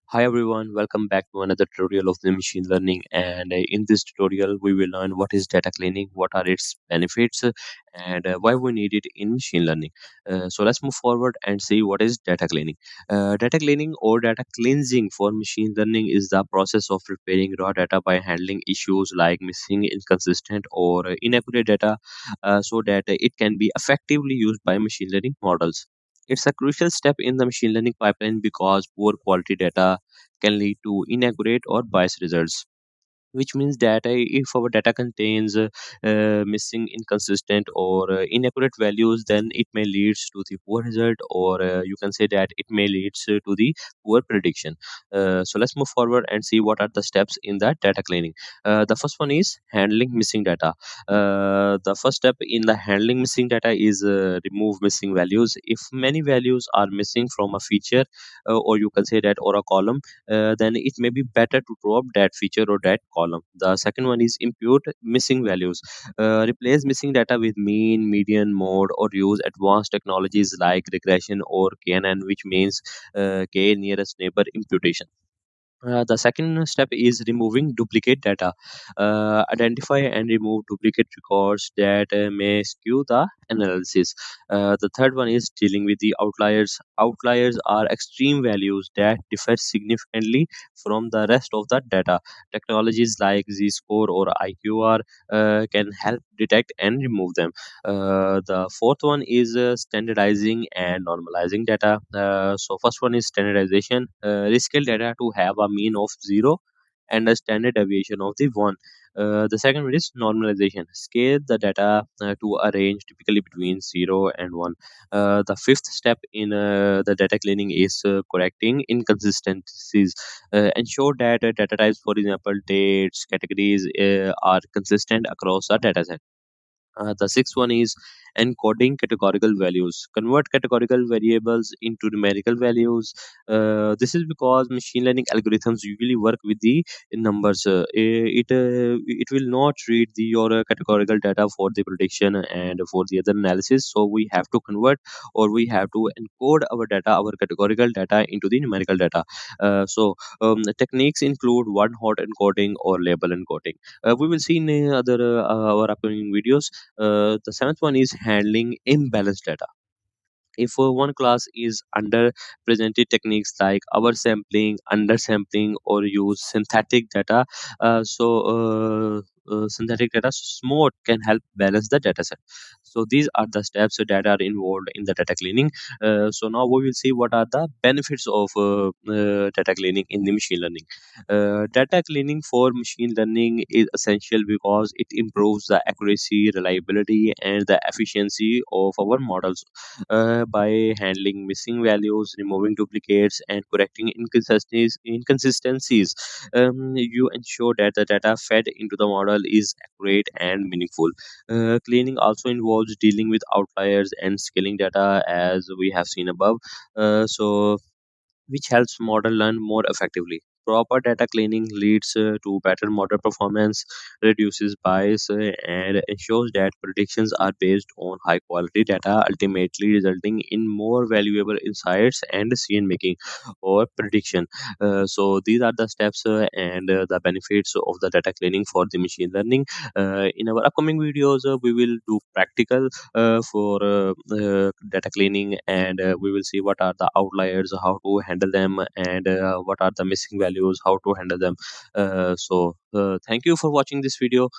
Hi everyone, welcome back to another tutorial of the machine learning. And in this tutorial, we will learn what is data cleaning, what are its benefits, and why we need it in machine learning. So let's move forward and see what is data cleaning. Data cleaning or data cleansing for machine learning is the process of preparing raw data by handling issues like missing, inconsistent, or inaccurate data so that it can be effectively used by machine learning models. It's a crucial step in the machine learning pipeline because poor quality data can lead to inaccurate or biased results, which means that if our data contains missing, inconsistent, or inaccurate values, then it may lead to the poor result, or you can say that it may lead to the poor prediction. So let's move forward and see what are the steps in that data cleaning. The first one is handling missing data. The first step in the handling missing data is remove missing values. If many values are missing from a feature, or you can say that, or a column, then it may be better to drop that feature or that column. The second one is impute missing values. Replace missing data with mean, median, mode, or use advanced technologies like regression or KNN, which means K nearest neighbor imputation. The second step is removing duplicate data. Identify and remove duplicate records that may skew the analysis. The third one is dealing with the outliers. Outliers are extreme values that differ significantly from the rest of the data. Technologies like Z-score or IQR can help detect and remove them. The fourth one is standardizing and normalizing data. So first one is standardization. Rescale data to have a mean of 0 and a standard deviation of the 1. The second one is normalization. Scale the data to a range typically between 0 and 1. The fifth step in the data cleaning is correcting inconsistencies. Ensure that data types, for example, dates, categories, are consistent across a data set. The sixth one is encoding categorical values. Convert categorical variables into numerical values. This is because machine learning algorithms usually work with the numbers. It will not read the your categorical data for the prediction and for the other analysis. So we have to convert, or we have to encode our data, our categorical data, into the numerical data. The techniques include one hot encoding or label encoding. We will see in other our upcoming videos. The seventh one is handling imbalanced data. If one class is under presented techniques like oversampling, undersampling, or use synthetic data, synthetic data smart can help balance the data set. So these are the steps that are involved in the data cleaning. So now we will see what are the benefits of data cleaning in the machine learning. Data cleaning for machine learning is essential because it improves the accuracy, reliability, and the efficiency of our models. By handling missing values, removing duplicates, and correcting inconsistencies, you ensure that the data fed into the model is accurate and meaningful. Cleaning also involves dealing with outliers and scaling data, as we have seen above. Which helps model learn more effectively. Proper data cleaning leads to better model performance, reduces bias, and ensures that predictions are based on high quality data, ultimately resulting in more valuable insights and decision making or prediction. So these are the steps and the benefits of the data cleaning for the machine learning. In our upcoming videos, we will do practical for data cleaning, and we will see what are the outliers, how to handle them, and what are the missing values, how to handle them. Thank you for watching this video.